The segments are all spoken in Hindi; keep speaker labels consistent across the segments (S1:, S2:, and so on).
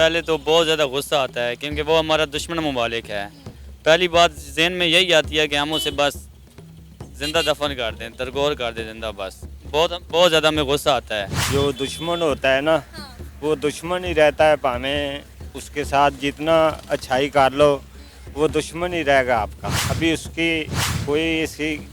S1: पहले तो बहुत ज़्यादा गुस्सा आता है क्योंकि वो हमारा दुश्मन मुमालिक है। पहली बात जहन में यही आती है कि हम उसे बस ज़िंदा दफन कर दें, दरगोर कर दें ज़िंदा बस। बहुत बहुत ज़्यादा हमें गुस्सा आता है।
S2: जो दुश्मन होता है ना, वो दुश्मन ही रहता है। भावें उसके साथ जितना अच्छाई कर लो, वो दुश्मन ही रहेगा आपका। अभी उसकी कोई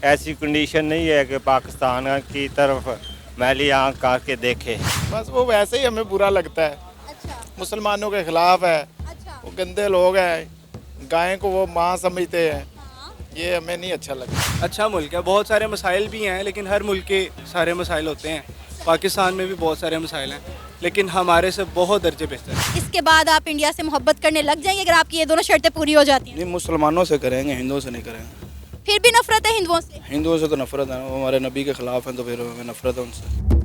S2: ऐसी कंडीशन नहीं है कि पाकिस्तान की तरफ मैली आंख करके देखे।
S3: बस वो वैसे ही हमें बुरा लगता है।
S4: अच्छा
S3: मुसलमानों के खिलाफ है,
S4: अच्छा
S3: वो गंदे लोग हैं, गाय को वो माँ समझते हैं।
S4: हाँ।
S3: ये हमें नहीं अच्छा लगता।
S5: अच्छा मुल्क है, बहुत सारे मसाइल भी हैं, लेकिन हर मुल्क के सारे मसाइल होते हैं। पाकिस्तान में भी बहुत सारे मसाइल हैं, लेकिन हमारे से बहुत दर्जे बेहतर है।
S4: इसके बाद आप इंडिया से मोहब्बत करने लग जाएंगे अगर आपकी ये दोनों शर्तें पूरी हो जाती हैं?
S5: नहीं, मुसलमानों से करेंगे, हिंदुओं से नहीं करेंगे।
S4: फिर भी नफरत है हिंदुओं से?
S5: हिंदुओं से तो नफरत है, वो हमारे नबी के खिलाफ हैं, तो फिर हमें नफरत है उनसे।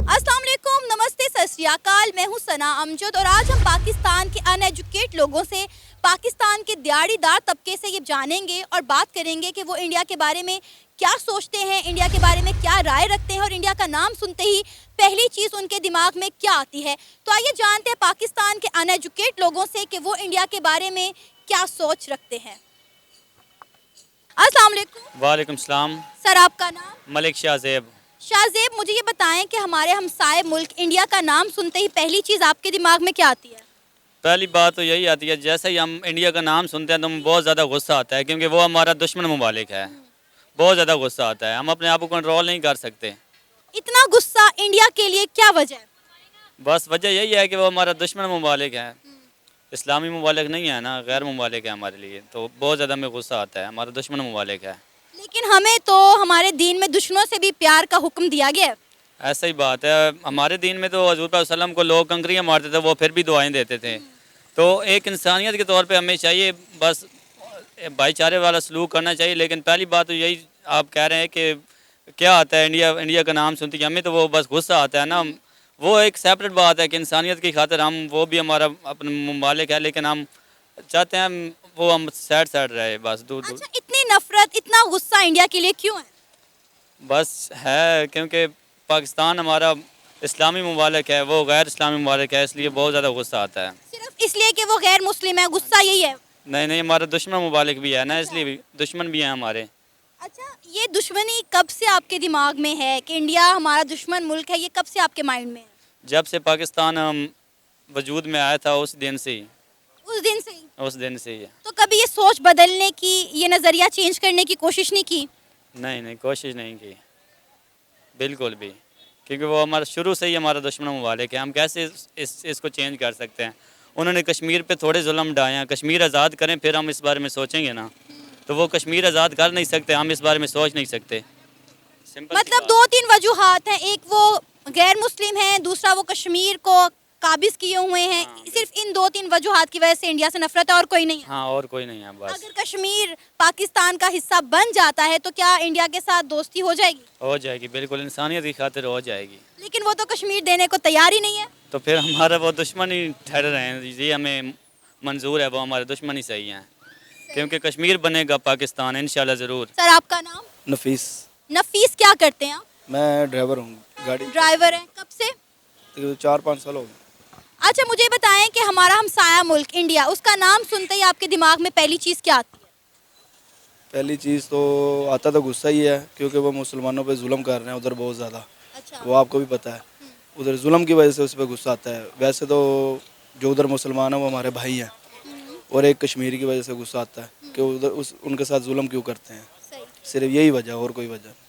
S4: अस्सलाम वालेकुम, नमस्ते, सत श्री अकाल। मैं हूं सना अमजद और आज हम पाकिस्तान के अनएजुकेट लोगों से, पाकिस्तान के दिहाड़ीदार तबके से ये जानेंगे और बात करेंगे कि वो इंडिया के बारे में क्या सोचते हैं, इंडिया के बारे में क्या राय रखते हैं और इंडिया का नाम सुनते ही पहली चीज़ उनके दिमाग में क्या आती है। तो आइए जानते हैं पाकिस्तान के अनएजुकेट लोगों से कि वो इंडिया के बारे में क्या सोच रखते हैं। अस्सलाम वालेकुम।
S1: वालेकुम सलाम।
S4: सर, आपका नाम?
S1: मलिक शाहजेब।
S4: शाहजेब, मुझे ये बताएं कि हमारे हमसाए मुल्क इंडिया का नाम सुनते ही पहली चीज़ आपके दिमाग में क्या आती है?
S1: पहली बात तो यही आती है, जैसे ही हम इंडिया का नाम सुनते हैं तो हमें बहुत ज़्यादा गुस्सा आता है क्योंकि वो हमारा दुश्मन मुमालिक है। बहुत ज़्यादा गुस्सा आता है, हम अपने आप को कंट्रोल नहीं कर सकते।
S4: इतना गुस्सा इंडिया के लिए क्या वजह है?
S1: बस वजह यही है कि वो हमारा दुश्मन मुमालिक है। इस्लामी मुमालिक नहीं है ना, गैर मुमालिक है हमारे लिए, तो बहुत ज़्यादा हमें गुस्सा आता है। हमारा दुश्मन मुमालिक है।
S4: लेकिन हमें तो हमारे दीन में दुश्मनों से भी प्यार का हुक्म दिया गया है।
S1: ऐसा ही बात है, हमारे दीन में तो हज़ूर पाक सल्लम को लोग कंकरियाँ मारते थे, वो फिर भी दुआएं देते थे। तो एक इंसानियत के तौर पे हमें चाहिए बस भाईचारे वाला सलूक करना चाहिए। लेकिन पहली बात तो यही आप कह रहे हैं कि क्या आता है इंडिया का नाम सुनते ही हमें तो वो बस गुस्सा आता है ना। वो एक सेपरेट बात है कि इंसानियत की खातिर हम, वो भी हमारा अपना मुमालिक है, लेकिन हम चाहते हैं वो हम साइड रहे बस दूर दूर।
S4: अच्छा, इतनी नफरत, इतना गुस्सा इंडिया के लिए क्यों है?
S1: बस है क्योंकि पाकिस्तान हमारा इस्लामी मुमालिक है, वो गैर इस्लामी मुमालिक है, इसलिए बहुत ज़्यादा गुस्सा आता है।
S4: सिर्फ इसलिए कि वो गैर मुस्लिम है, गुस्सा यही है?
S1: नहीं नहीं, हमारा दुश्मन मुबालिक भी है ना, इसलिए भी दुश्मन भी हैं हमारे।
S4: अच्छा, ये दुश्मनी कब से आपके दिमाग में है कि इंडिया हमारा दुश्मन मुल्क है? ये कब से आपके माइंड में है?
S1: जब से पाकिस्तान वजूद में आया था उस दिन से ही।
S4: उस दिन से ही?
S1: उस दिन से ही।
S4: तो कभी ये सोच बदलने की, ये नज़रिया चेंज करने की कोशिश नहीं की?
S1: नहीं नहीं, कोशिश नहीं की बिल्कुल भी, क्योंकि वो हमारा शुरू से ही हमारा दुश्मन मुबालिक है। हम कैसे इसको चेंज कर सकते हैं? उन्होंने कश्मीर पे थोड़े जुल्म ढाए हैं, कश्मीर आज़ाद करें फिर हम इस बारे में सोचेंगे ना। तो वो कश्मीर आज़ाद कर नहीं सकते, हम इस बारे में सोच नहीं सकते।
S4: मतलब दो तीन वजूहात हैं, एक वो गैर मुस्लिम है, दूसरा वो कश्मीर को काबिज किए हुए हैं।
S1: हाँ,
S4: सिर्फ इन दो तीन वजूहात की वजह से इंडिया से नफरत है और कोई नहीं है?
S1: हाँ, और कोई नहीं है बस।
S4: अगर कश्मीर पाकिस्तान का हिस्सा बन जाता है तो क्या इंडिया के साथ दोस्ती हो जाएगी?
S1: हो जाएगी बिल्कुल, इंसानियत की खातिर हो जाएगी।
S4: लेकिन वो तो कश्मीर देने को तैयार ही नहीं है।
S1: तो फिर हमारा वो दुश्मन ही ठहर रहे हैं, ये हमें मंजूर है, वो हमारे दुश्मन ही सही हैं। क्योंकि कश्मीर बनेगा पाकिस्तान इंशाल्लाह ज़रूर।
S4: सर, आपका नाम?
S5: नफीस।
S4: नफीस, क्या करते हैं आप?
S5: मैं ड्राइवर हूँ, गाड़ी
S4: ड्राइवर हैं, कब से?
S5: 4-5 साल हो गए।
S4: अच्छा, मुझे बताएं कि हमारा हमसाया मुल्क इंडिया, उसका नाम सुनते ही आपके दिमाग में पहली चीज़ क्या आती है?
S5: पहली चीज़ तो आता तो गुस्सा ही है, क्योंकि वो मुसलमानों पे जुल्म कर रहे हैं उधर बहुत ज़्यादा।
S4: अच्छा।
S5: वो आपको भी पता है, उधर जुल्म की वजह से उस पर गुस्सा आता है। वैसे तो जो उधर मुसलमान हैं वो हमारे भाई हैं, और एक कश्मीर की वजह से गुस्सा आता है कि उधर उनके साथ जुल्म क्यों करते हैं।
S4: सही।
S5: सिर्फ यही वजह, और कोई वजह नहीं।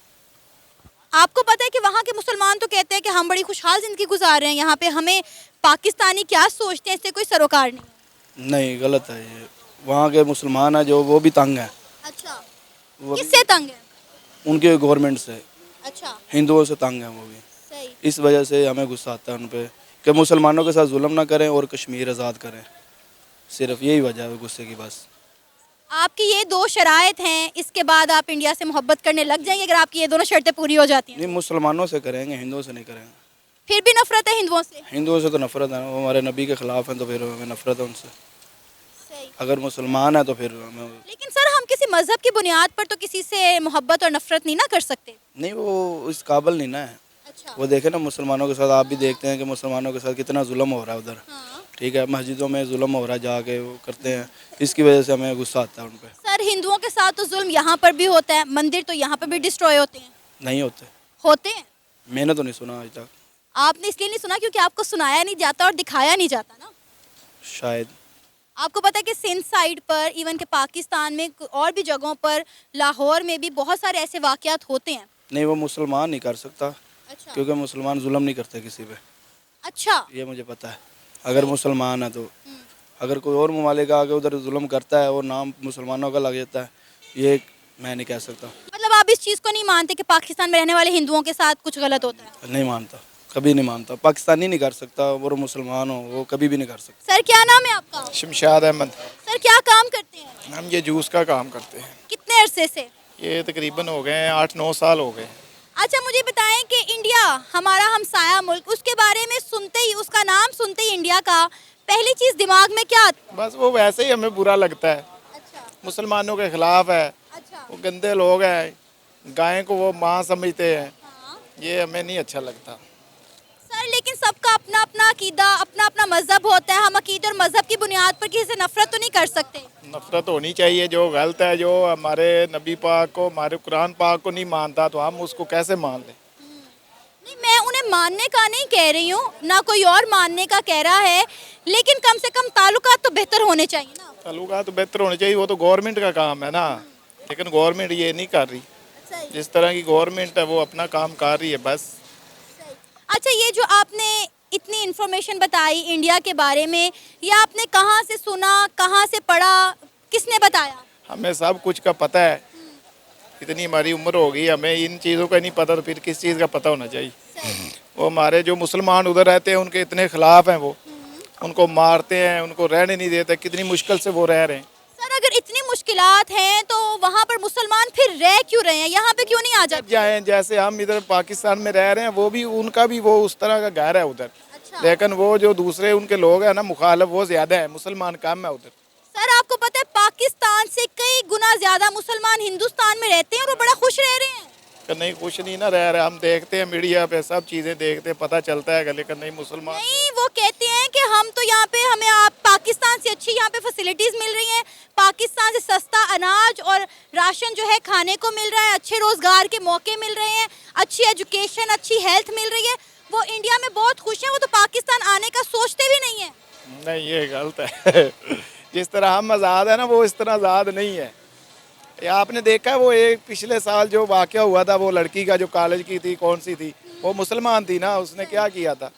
S4: आपको पता है कि वहाँ के मुसलमान तो कहते हैं कि हम बड़ी खुशहाल ज़िंदगी गुजार रहे हैं यहाँ पे, हमें पाकिस्तानी क्या सोचते हैं इससे कोई सरोकार नहीं है।
S5: नहीं, गलत है ये। वहाँ के मुसलमान हैं जो, वो भी तंग हैं।
S4: अच्छा,
S5: वो
S4: किससे तंग है?
S5: उनके गवर्नमेंट से,
S4: अच्छा,
S5: हिंदुओं से तंग हैं वो भी।
S4: सही।
S5: इस वजह से हमें गुस्सा आता है उन पर कि मुसलमानों के साथ जुल्म ना करें और कश्मीर आज़ाद करें। सिर्फ यही वजह है गुस्से की बस।
S4: आपकी ये दो शराइत हैं, इसके बाद आप इंडिया से मोहब्बत करने लग जाएंगे अगर आपकी ये दोनों शर्तें पूरी हो जाती हैं?
S5: नहीं, मुसलमानों से करेंगे, हिंदुओं से नहीं करेंगे।
S4: फिर भी नफरत है हिंदुओं से?
S5: हिंदुओं से तो नफरत है, वो हमारे नबी के खिलाफ हैं, तो फिर हमें नफरत है उनसे।
S4: सही।
S5: अगर मुसलमान है तो फिर हमें
S4: लेकिन सर, हम किसी मजहब की बुनियाद पर तो किसी से मोहब्बत और नफरत नहीं ना कर सकते।
S5: नहीं, वो इस काबिल नहीं ना है।
S4: अच्छा।
S5: वो देखे ना मुसलमानों के साथ, आप भी देखते हैं कि मुसलमानों के साथ कितना जुल्म हो रहा है उधर।
S4: हाँ।
S5: ठीक है, मस्जिदों में जुल्म हो रहा है, जाके वो करते हैं, इसकी वजह से हमें गुस्सा आता है उन पर।
S4: सर हिंदुओं के साथ तो जुल्म यहाँ पर भी होता है, मंदिर तो यहाँ पर भी डिस्ट्रॉय होते हैं।
S5: नहीं होते,
S4: होते हैं।
S5: मैंने तो नहीं सुना आज तक।
S4: आपने इसलिए नहीं सुना क्योंकि आपको सुनाया नहीं जाता और दिखाया नहीं जाता ना।
S5: शायद।
S4: आपको पता है कि सिंध साइड पर, इवन के पाकिस्तान में और भी जगहों पर, लाहौर में भी बहुत सारे ऐसे वाकयात होते हैं।
S5: नहीं, वो मुसलमान नहीं कर सकता,
S4: अच्छा।
S5: क्योंकि मुसलमान जुल्म नहीं करते किसी पे,
S4: अच्छा।
S5: ये मुझे पता है। अगर मुसलमान है तो, अगर कोई और ममालिक आके उधर जुल्म करता है और नाम मुसलमानों का लग जाता है, ये मैं नहीं कह सकता।
S4: मतलब आप इस चीज़ को नहीं मानते कि पाकिस्तान में रहने वाले हिंदुओं के साथ कुछ गलत होता है?
S5: नहीं मानता, कभी नहीं मानता। पाकिस्तानी नहीं कर सकता, वो मुसलमान हो, वो कभी भी नहीं कर सकता।
S4: सर क्या नाम है आपका?
S3: शमशाद अहमद।
S4: सर क्या काम करते हैं?
S3: हम ये जूस का काम करते हैं।
S4: कितने अरसे से?
S3: ये तकरीबन हो गए हैं 8-9 साल हो गए।
S4: अच्छा मुझे बताएं कि इंडिया हमारा हमसाया मुल्क, उसके बारे में सुनते ही, उसका नाम सुनते ही इंडिया का पहली चीज़ दिमाग में क्या आती है?
S3: बस वो वैसे ही हमें बुरा लगता है,
S4: अच्छा।
S3: मुसलमानों के खिलाफ है,
S4: अच्छा।
S3: वो गंदे लोग हैं, गाय को वो माँ समझते हैं,
S4: हाँ।
S3: ये हमें नहीं अच्छा लगता।
S4: सर लेकिन सबका अपना अपना अकीदा, अपना अपना मजहब होता है। हम अकीदे और मजहब की बुनियाद पर किसी से नफरत तो नहीं कर सकते।
S3: नफरत होनी चाहिए, जो गलत है, जो हमारे नबी पाक को, हमारे कुरान पाक को नहीं मानता तो हम उसको कैसे मान लें।
S4: नहीं मैं उन्हें मानने का नहीं कह रही हूँ, ना कोई और मानने का कह रहा है, लेकिन कम से कम ताल्लुकात तो बेहतर होने चाहिए ना।
S3: ताल्लुकात तो बेहतर होने चाहिए, वो तो गवर्नमेंट का काम है ना, लेकिन गवर्नमेंट ये नहीं कर रही।
S4: सही।
S3: जिस तरह की गवर्नमेंट है वो अपना काम कर रही है बस।
S4: अच्छा ये जो आपने इतनी इन्फॉर्मेशन बताई इंडिया के बारे में, ये आपने कहाँ से सुना, कहाँ से पढ़ा, किसने बताया?
S3: हमें सब कुछ का पता है, इतनी हमारी उम्र हो गई, हमें इन चीज़ों का नहीं पता तो फिर किस चीज़ का पता होना चाहिए। वो हमारे जो मुसलमान उधर रहते हैं उनके इतने खिलाफ हैं, वो उनको मारते हैं, उनको रहने नहीं देते, कितनी मुश्किल से वो रह रहे हैं।
S4: सर अगर इतनी मुश्किलात हैं तो वहाँ पर मुसलमान फिर रह क्यों रहे हैं, यहाँ पे क्यों नहीं आ जाते?
S3: जाए जैसे हम इधर पाकिस्तान में रह रहे हैं, वो भी उनका भी वो उस तरह का घर है उधर।
S4: अच्छा।
S3: लेकिन वो जो दूसरे उनके लोग हैं ना मुखालिफ, वो ज़्यादा है, मुसलमान कम है उधर।
S4: सर आपको पता है पाकिस्तान से कई गुना ज्यादा मुसलमान हिंदुस्तान में रहते हैं और वो बड़ा खुश रह रहे हैं।
S3: कि नहीं कुछ नहीं ना रह रहे, हम देखते हैं मीडिया पे सब चीज़ें देखते हैं, पता चलता है, लेकिन नहीं मुसलमान।
S4: नहीं वो कहते हैं कि हम तो यहाँ पे, हमें आप पाकिस्तान से अच्छी यहाँ पे फैसिलिटीज मिल रही हैं, पाकिस्तान से सस्ता अनाज और राशन जो है खाने को मिल रहा है, अच्छे रोजगार के मौके मिल रहे हैं, अच्छी एजुकेशन, अच्छी हेल्थ मिल रही है। वो इंडिया में बहुत खुश हैं, वो तो पाकिस्तान आने का सोचते भी नहीं है।
S3: नहीं ये गलत है जिस तरह हम आज़ाद है ना, वो इस तरह आज़ाद नहीं है। ये आपने देखा है वो एक पिछले साल जो वाक़या हुआ था, वो लड़की का जो कॉलेज की थी, कौन सी थी, वो मुसलमान थी ना, उसने क्या किया था,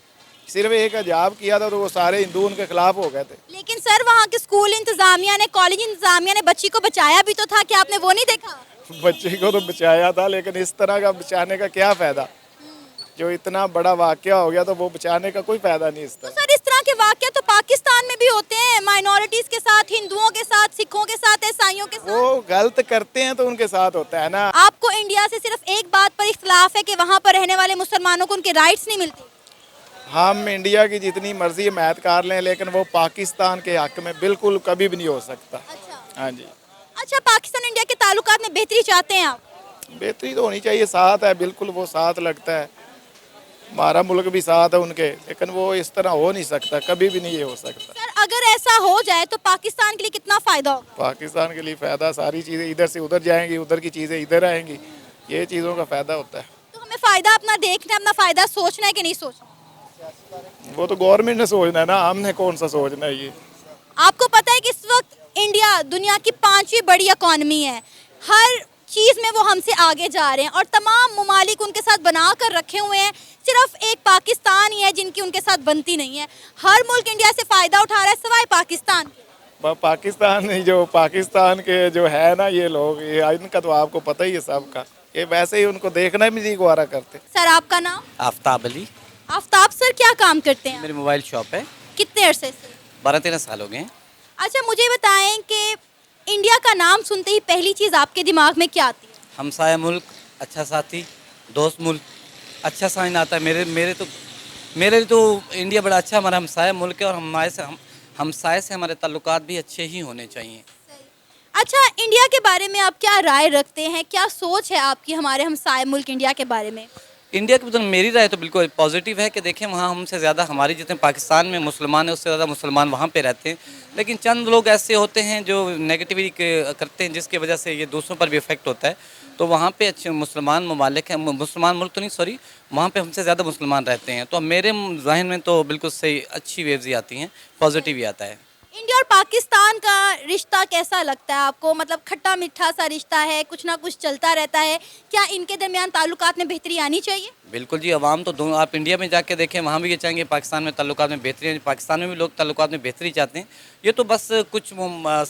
S3: सिर्फ एक हिजाब किया था तो वो सारे हिंदू उनके खिलाफ हो गए थे।
S4: लेकिन सर वहाँ के स्कूल इंतजामिया ने, कॉलेज इंतजामिया ने बच्ची को बचाया भी तो था, क्या आपने वो नहीं देखा?
S3: बच्चे को तो बचाया था, लेकिन इस तरह का बचाने का क्या फ़ायदा, जो इतना बड़ा वाक़या हो गया तो वो बचाने का कोई फ़ायदा नहीं इस
S4: तो
S3: तरह।
S4: सर इस तरह के वाक़या तो पाकिस्तान में भी होते हैं, माइनॉरिटीज के साथ, हिंदुओं के साथ, सिखों के साथ, ईसाइयों के साथ।
S3: वो गलत करते हैं तो उनके साथ होता है ना।
S4: आपको इंडिया से सिर्फ एक बात पर इख्तलाफ है कि वहाँ पर रहने वाले मुसलमानों को उनके राइट्स नहीं मिलते।
S3: हम इंडिया की जितनी मर्जी हिमायत कर लें, लेकिन वो पाकिस्तान के हक में बिल्कुल कभी भी नहीं हो सकता।
S4: अच्छा।
S3: हाँ जी।
S4: अच्छा पाकिस्तान इंडिया के ताल्लुकात में बेहतरी चाहते हैं आप?
S3: बेहतरी तो होनी चाहिए, साथ है बिल्कुल, वो साथ लगता है, हमारा मुल्क भी साथ है उनके, लेकिन वो इस तरह हो नहीं सकता, कभी भी नहीं ये हो सकता।
S4: सर अगर ऐसा हो जाए तो पाकिस्तान के लिए कितना फ़ायदा होगा?
S3: पाकिस्तान के लिए फ़ायदा, सारी चीज़ें इधर से उधर जाएंगी, उधर की चीज़ें इधर आएंगी, ये चीज़ों का फ़ायदा होता है।
S4: तो हमें फ़ायदा अपना देखना है, अपना फ़ायदा सोचना है कि नहीं सोचना?
S3: वो तो गवर्नमेंट ने सोचना है ना, हमने कौन सा सोचना है ये।
S4: आपको पता है कि इस वक्त इंडिया दुनिया की 5वीं बड़ी इकॉनमी है, हर चीज़ में वो हमसे आगे जा रहे हैं और तमाम ममालिक उनके साथ बना कर रखे हुए हैं, सिर्फ एक पाकिस्तान ही है जिनकी उनके साथ बनती नहीं है। हर मुल्क इंडिया से फ़ायदा उठा रहा है सिवाय पाकिस्तान के।
S3: पाकिस्तान नहीं, जो पाकिस्तान के जो है ना ये लोग, ये इनका तो आपको पता ही है सबका, ये वैसे ही उनको देखना भी नहीं गवारा करते।
S4: सर आपका नाम?
S6: आफ्ताब अली।
S4: आफ्ताब सर क्या काम करते हैं?
S6: मेरी मोबाइल शॉप है।
S4: कितने अरसे से?
S6: 12-13 साल हो गए हैं।
S4: अच्छा मुझे बताएं कि इंडिया का नाम सुनते ही पहली चीज़ आपके दिमाग में क्या आती है?
S6: हमसाया मुल्क, अच्छा साथी, दोस्त मुल्क, अच्छा साइन आता है। मेरे लिए तो इंडिया बड़ा अच्छा हमारा हमसाया मुल्क है और हमसाये से हमारे ताल्लुकात भी अच्छे ही होने चाहिए।
S4: अच्छा इंडिया के बारे में आप क्या राय रखते हैं, क्या सोच है आपकी हमारे हमसाए मुल्क इंडिया के बारे में?
S6: इंडिया की तो मेरी राय तो बिल्कुल पॉजिटिव है कि देखें वहाँ हमसे ज़्यादा हमारी जितने पाकिस्तान में मुसलमान हैं उससे ज़्यादा मुसलमान वहाँ पे रहते हैं, लेकिन चंद लोग ऐसे होते हैं जो नेगेटिविटी करते हैं जिसकी वजह से ये दूसरों पर भी इफेक्ट होता है। तो वहाँ पे अच्छे मुसलमान ममालिक हैं, मुसलमान मुल्क तो नहीं सॉरी, वहाँ पे हमसे ज़्यादा मुसलमान रहते हैं। तो मेरे जहन में तो बिल्कुल सही अच्छी वेव्स ही आती हैं, पॉजिटिव ही आता है।
S4: इंडिया और पाकिस्तान का रिश्ता कैसा लगता है आपको? मतलब खट्टा मीठा सा रिश्ता है, कुछ ना कुछ चलता रहता है, क्या इनके दरमियान ताल्लुकात में बेहतरी आनी चाहिए?
S6: बिल्कुल जी, अवाम तो दोनों, आप इंडिया में जाके देखें वहाँ भी ये चाहेंगे पाकिस्तान में ताल्लुकात में बेहतरी, पाकिस्तान में भी लोग ताल्लुकात में बेहतरी चाहते हैं। ये तो बस कुछ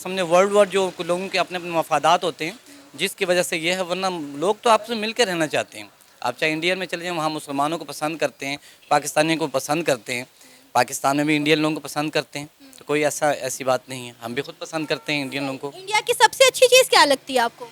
S6: समझे वर्ल्ड वार जो लोगों के अपने अपने मफादात होते हैं जिसकी वजह से ये है, वरना लोग तो आपस में मिल कर रहना चाहते हैं। आप चाहे इंडिया में चले जाएँ, वहाँ मुसलमानों को पसंद करते हैं, पाकिस्तानियों को पसंद करते हैं, पाकिस्तान में भी इंडियन लोगों को पसंद करते हैं। तो कोई ऐसी बात नहीं है, हम भी खुद पसंद करते हैं इंडियन लोगों को।
S4: इंडिया की सबसे अच्छी चीज़ क्या लगती है आपको?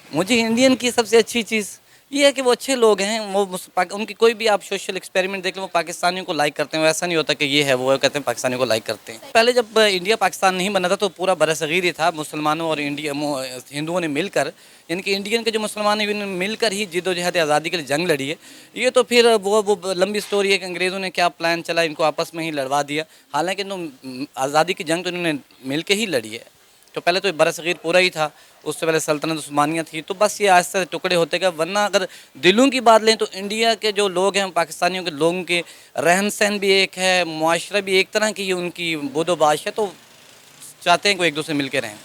S6: मुझे इंडियन की सबसे अच्छी चीज़ ये है कि वो अच्छे लोग हैं, वो उनकी कोई भी आप सोशल एक्सपेरिमेंट देख लो, वो पाकिस्तानियों को लाइक करते हैं। ऐसा नहीं होता कि ये है वो है, कहते हैं पाकिस्तानियों को लाइक करते हैं। पहले जब इंडिया पाकिस्तान नहीं बना था तो पूरा बरसगीर ही था, मुसलमानों और हिंदुओं ने मिलकर, यानी कि इंडियन के जो मुसलमान हैं उन्होंने मिलकर ही जिद्दोजहद आज़ादी के लिए जंग लड़ी है। ये तो फिर वो लंबी स्टोरी है कि अंग्रेज़ों ने क्या प्लान चला, इनको आपस में ही लड़वा दिया। हालाँकि आज़ादी की जंग तो इन्होंने मिल के ही लड़ी है। तो पहले तो बरसगीर पूरा ही था, उससे पहले सल्तनत उस्मानिया थी, तो बस ये आहिस्ते से टुकड़े होते गए। वरना अगर दिलों की बात लें तो इंडिया के जो लोग हैं, पाकिस्तानियों के लोगों के रहन सहन भी एक है, मुआशरा भी एक तरह की उनकी बोदोबाश है, तो चाहते हैं कि एक दूसरे मिल के रहें।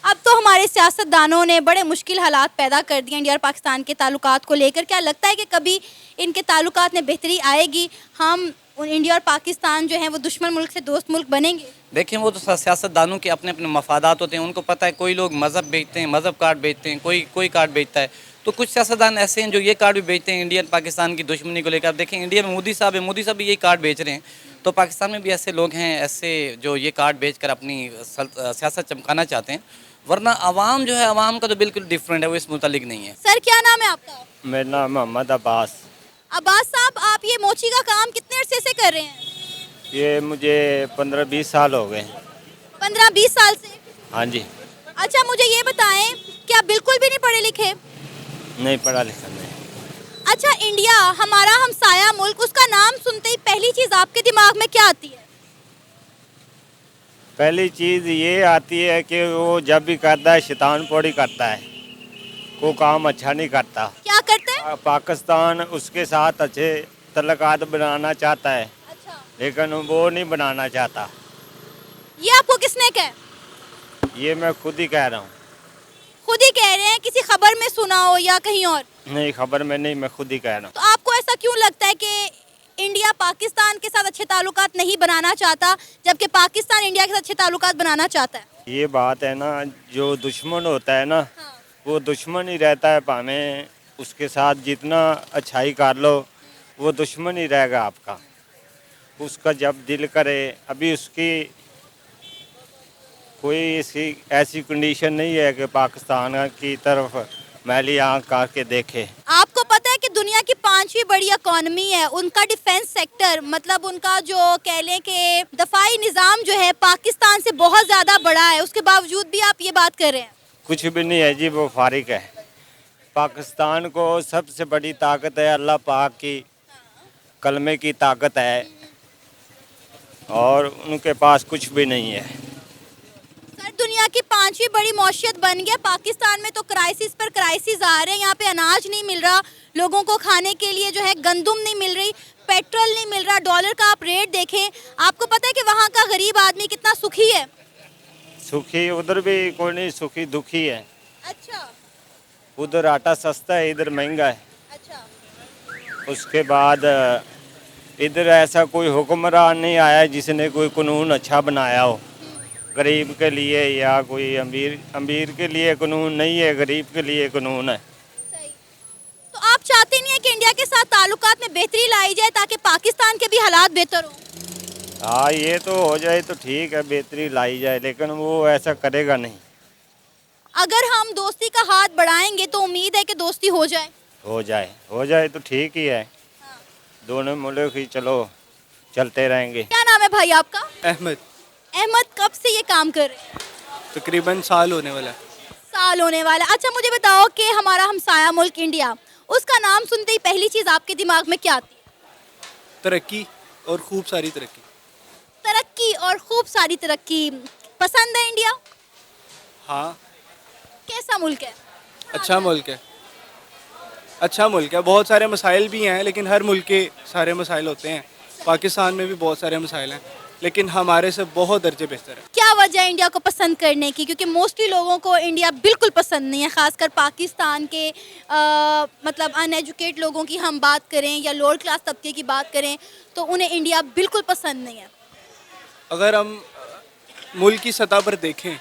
S4: अब तो हमारे सियासतदानों ने बड़े मुश्किल हालात पैदा कर दिए इंडिया और पाकिस्तान के ताल्लुकात को लेकर। क्या लगता है कि कभी इनके ताल्लुकात में बेहतरी आएगी? हम इंडिया और पाकिस्तान जो है वो दुश्मन मुल्क से दोस्त मुल्क बनेंगे?
S6: देखें, वो तो सियासतदानों के अपने अपने मफादात होते हैं, उनको पता है। कोई लोग मज़हब बेचते हैं, मज़हब कार्ड बेचते हैं, कोई कार्ड बेचता है। तो कुछ सियासतदान ऐसे हैं जो ये कार्ड भी बेचते हैं इंडिया पाकिस्तान की दुश्मनी को लेकर। आप देखें इंडिया में मोदी साहब है, मोदी साहब भी यही कार्ड बेच रहे हैं। तो पाकिस्तान में भी ऐसे लोग हैं, ऐसे जो ये कार्ड बेच कर अपनी सियासत चमकाना चाहते हैं। वरना आवाम जो है, आवाम का तो बिल्कुल डिफरेंट है, वो इस मुतालिक नहीं है।
S4: सर क्या नाम है आपका?
S2: मेरा नाम मोहम्मद अब्बास।
S4: अब्बास साहब, आप ये मोची का काम कितने अरसे से कर रहे हैं?
S2: ये मुझे 15-20 साल हो गए।
S4: 15-20 साल से?
S2: हाँ जी।
S4: अच्छा, मुझे ये बताएं कि आप बिल्कुल भी नहीं पढ़े लिखे?
S2: नहीं पढ़ा लिखा नहीं।
S4: अच्छा, इंडिया हमारा हमसाया मुल्क, उसका नाम सुनते ही पहली चीज़ आपके दिमाग में क्या आती है?
S2: पहली चीज़ ये आती है कि वो जब भी करता है शैतान पौड़ी करता है, वो काम अच्छा नहीं करता।
S4: क्या करते हैं?
S2: पाकिस्तान उसके साथ अच्छे तल्लुकात बनाना चाहता है,
S4: अच्छा,
S2: लेकिन वो नहीं बनाना चाहता।
S4: ये आपको किसने कहा?
S2: ये मैं खुद ही कह रहा हूँ।
S4: खुद ही कह रहे हैं? किसी खबर में सुना हो या कहीं और?
S2: नहीं, खबर में नहीं, मैं खुद ही कह रहा हूँ।
S4: तो आपको ऐसा क्यों लगता है कि इंडिया पाकिस्तान के साथ अच्छे ताल्लुकात नहीं बनाना चाहता, जबकि पाकिस्तान इंडिया के साथ अच्छे ताल्लुकात बनाना चाहता है?
S2: ये बात है ना, जो दुश्मन होता है ना,
S4: हाँ।
S2: वो दुश्मन ही रहता है। भावें उसके साथ जितना अच्छाई कर लो, वो दुश्मन ही रहेगा आपका। उसका जब दिल करे, अभी उसकी कोई ऐसी कंडीशन नहीं है कि पाकिस्तान की तरफ मैली आँख करके देखे।
S4: आपको पता है कि दुनिया की 5वीं बड़ी इकॉनमी है, उनका डिफेंस सेक्टर, मतलब उनका जो कह लें कि दफाई निज़ाम जो है पाकिस्तान से बहुत ज़्यादा बड़ा है, उसके बावजूद भी आप ये बात कर रहे हैं?
S2: कुछ भी नहीं है जी, वो फारिग है। पाकिस्तान को सबसे बड़ी ताकत है अल्लाह पाक की कलमे की ताकत है, और उनके पास कुछ भी नहीं है।
S4: सर, दुनिया की 5वीं बड़ी मौशियत बन गया, पाकिस्तान में तो क्राइसिस पर क्राइसिस आ रहे हैं। यहाँ पे अनाज नहीं मिल रहा, लोगों को खाने के लिए जो है गंदुम नहीं मिल रही, पेट्रोल नहीं मिल रहा, डॉलर का आप रेट देखें। आपको पता है कि वहाँ का गरीब आदमी कितना सुखी है?
S2: सुखी उधर भी कोई नहीं, सुखी दुखी है।
S4: अच्छा
S2: उधर आटा सस्ता है, इधर महंगा है।
S4: अच्छा।
S2: उसके बाद इधर ऐसा कोई हुक्मरान नहीं आया जिसने कोई कानून अच्छा बनाया हो गरीब के लिए, या कोई अमीर के लिए कानून नहीं है, गरीब के लिए कानून है।
S4: सही। तो आप चाहते नहीं है कि इंडिया के साथ ताल्लुकात में बेहतरी लाई जाए ताकि पाकिस्तान के भी हालात बेहतर हो?
S2: हाँ, ये तो हो जाए तो ठीक है, बेहतरी लाई जाए, लेकिन वो ऐसा करेगा नहीं।
S4: अगर हम दोस्ती का हाथ बढ़ाएंगे तो उम्मीद है कि दोस्ती हो जाए।
S2: हो जाए तो ठीक ही है। दोनों मुल्क ही चलो चलते रहेंगे।
S4: क्या नाम है भाई आपका?
S5: अहमद।
S4: अहमद, कब से ये काम कर रहे हैं?
S5: तकरीबन साल होने वाला है।
S4: साल होने वाला। अच्छा, मुझे बताओ कि हमारा हमसाया मुल्क इंडिया, उसका नाम सुनते ही पहली चीज़ आपके दिमाग में क्या आती है?
S5: तरक्की और खूब सारी तरक्की।
S4: तरक्की और खूब सारी तरक्की। पसंद है इंडिया?
S5: हाँ,
S4: कैसा मुल्क है?
S5: अच्छा मुल्क है, अच्छा मुल्क है। बहुत सारे मसाइल भी हैं, लेकिन हर मुल्क के सारे मसाइल होते हैं। पाकिस्तान में भी बहुत सारे मसाइल हैं, लेकिन हमारे से बहुत दर्जे बेहतर है।
S4: क्या वजह है इंडिया को पसंद करने की? क्योंकि मोस्टली लोगों को इंडिया बिल्कुल पसंद नहीं है, खासकर पाकिस्तान के मतलब अनएजुकेट लोगों की हम बात करें या लोअर क्लास तबके की बात करें तो उन्हें इंडिया बिल्कुल पसंद नहीं है।
S5: अगर हम मुल्क की सतह पर देखें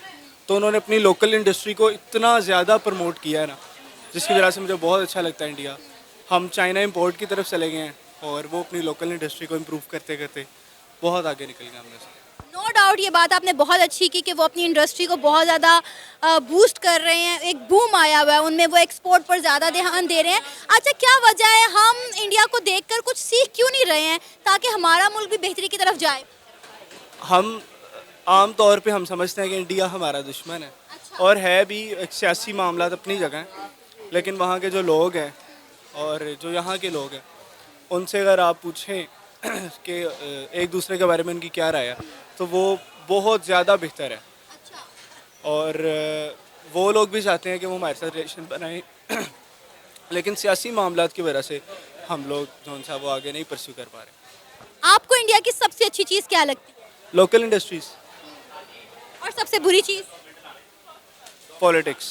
S5: तो उन्होंने अपनी लोकल इंडस्ट्री को इतना ज़्यादा प्रमोट किया है ना, जिसकी वजह से मुझे बहुत अच्छा लगता है इंडिया। हम चाइना इंपोर्ट की तरफ चले गए हैं और वो अपनी लोकल इंडस्ट्री को इम्प्रूव करते करते बहुत आगे निकल गए हमने से।
S4: नो डाउट ये बात आपने बहुत अच्छी की कि वो अपनी इंडस्ट्री को बहुत ज़्यादा बूस्ट कर रहे हैं, एक बूम आया हुआ है उनमें, वो एक्सपोर्ट पर ज़्यादा ध्यान दे रहे हैं। अच्छा, क्या वजह है हम इंडिया को देखकर कुछ सीख क्यों नहीं रहे हैं ताकि हमारा मुल्क भी बेहतरी की तरफ जाए?
S5: हम आम तौर पे हम समझते हैं कि इंडिया हमारा दुश्मन है, और है भी। एक सियासी मामला अपनी जगह हैं, लेकिन वहाँ के जो लोग हैं और जो यहाँ के लोग हैं उनसे अगर आप पूछें कि एक दूसरे के बारे में उनकी क्या राय है, तो वो बहुत ज़्यादा बेहतर है। और वो लोग भी चाहते हैं कि वो हमारे साथ रिलेशन बनाएं लेकिन सियासी मामलात की वजह से हम लोग जो सा वो आगे नहीं परस्यू कर पा रहे।
S4: आपको इंडिया की सबसे अच्छी चीज़ क्या लगती है
S5: लोकल इंडस्ट्रीज़,
S4: और सबसे बुरी चीज़?
S5: पॉलिटिक्स।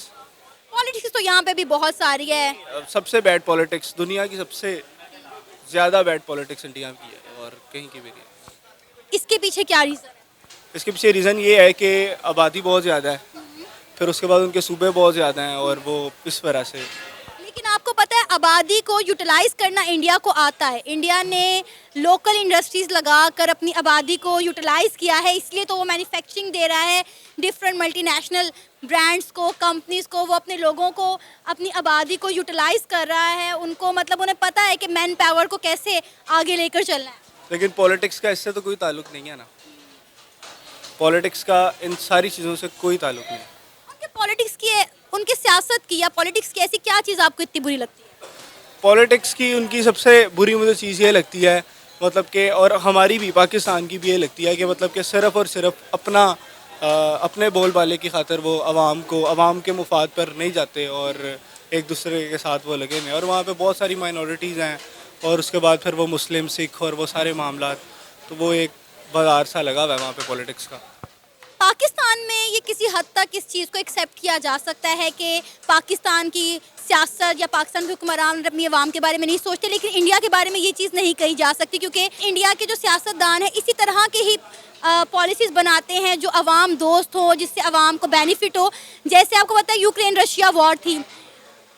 S4: पॉलिटिक्स तो यहाँ पे भी बहुत सारी है।
S5: सबसे बैड पॉलिटिक्स, दुनिया की सबसे ज़्यादा बैड पॉलिटिक्स इंडिया की है और कहीं की भी नहीं है।
S4: इसके पीछे क्या रीज़न?
S5: इसके पीछे रीज़न ये है कि आबादी बहुत ज़्यादा है, फिर उसके बाद उनके सूबे बहुत ज़्यादा हैं, और वो इस वजह से।
S4: लेकिन आपको पता है आबादी को यूटिलाइज करना इंडिया को आता है। इंडिया ने लोकल इंडस्ट्रीज लगाकर अपनी आबादी को यूटिलाइज किया है, इसलिए तो वो मैन्युफैक्चरिंग दे रहा है डिफरेंट मल्टीनेशनल ब्रांड्स को, कंपनीज को। वो अपने लोगों को, अपनी आबादी को यूटिलाइज कर रहा है। उनको मतलब उन्हें पता है कि मैन पावर को कैसे आगे लेकर चलना है।
S5: लेकिन पॉलिटिक्स का इससे तो कोई ताल्लुक नहीं है ना, पॉलिटिक्स का इन सारी चीज़ों से कोई ताल्लुक नहीं है।
S4: उनके पॉलिटिक्स की, उनके सियासत की या पॉलिटिक्स की ऐसी क्या चीज़ आपको इतनी बुरी लगती है?
S5: पॉलिटिक्स की उनकी सबसे बुरी मुझे चीज़ ये लगती है, मतलब कि, और हमारी भी पाकिस्तान की भी ये लगती है कि मतलब कि सिर्फ़ और सिर्फ अपने बोलबाले की खातिर वो अवाम के मुफाद पर नहीं जाते और एक दूसरे के साथ वो लगे हैं। और वहाँ पे बहुत सारी माइनॉरिटीज़ हैं, और उसके बाद फिर वो मुस्लिम, सिख और वो सारे मामला, तो वो एक बाजार सा लगा हुआ है वहाँ पे पॉलिटिक्स का।
S4: पाकिस्तान में ये किसी हद तक इस चीज़ को एक्सेप्ट किया जा सकता है कि पाकिस्तान की सियासत या पाकिस्तान के हुक्मरान अपनी आवाम के बारे में नहीं सोचते, लेकिन इंडिया के बारे में ये चीज़ नहीं कही जा सकती, क्योंकि इंडिया के जो सियासतदान हैं इसी तरह के ही पॉलिसीज़ बनाते हैं जो अवाम दोस्त हो, जिससे अवाम को बेनिफिट हो। जैसे आपको पता है यूक्रेन रशिया वॉर थी,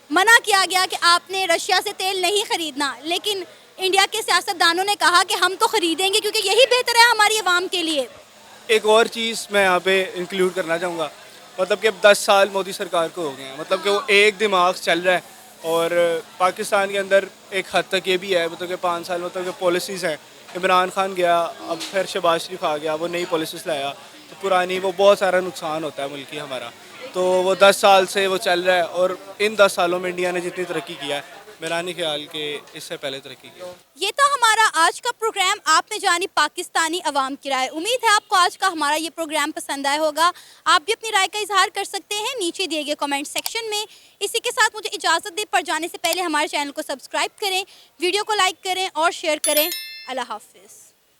S4: मना किया गया कि आपने रशिया से तेल नहीं ख़रीदना, लेकिन इंडिया के सियासतदानों ने कहा कि हम तो ख़रीदेंगे क्योंकि यही बेहतर है हमारी आवाम के लिए।
S5: एक और चीज़ मैं यहाँ पे इंक्लूड करना चाहूँगा, मतलब कि अब 10 साल मोदी सरकार को हो गए हैं, मतलब कि वो एक दिमाग चल रहा है। और पाकिस्तान के अंदर एक हद तक ये भी है, मतलब कि 5 साल मतलब कि पॉलिसीज़ हैं। इमरान खान गया, अब फिर शहबाज शरीफ आ गया, वो नई पॉलिसीज़ लाया, तो पुरानी वो बहुत सारा नुकसान होता है मुल्क की हमारा। तो वो 10 साल से वो चल रहा है, और इन 10 सालों में इंडिया ने जितनी तरक्की किया है, मेरा नहीं ख्याल कि इससे पहले तरक्की की।
S4: ये था हमारा आज का प्रोग्राम, आपने जानी पाकिस्तानी अवाम की राय। उम्मीद है आपको आज का हमारा ये प्रोग्राम पसंद आया होगा। आप भी अपनी राय का इजहार कर सकते हैं नीचे दिए गए कमेंट सेक्शन में। इसी के साथ मुझे इजाज़त दे, पर जाने से पहले हमारे चैनल को सब्सक्राइब करें, वीडियो को लाइक करें और शेयर करें। अल्लाह हाफिज़।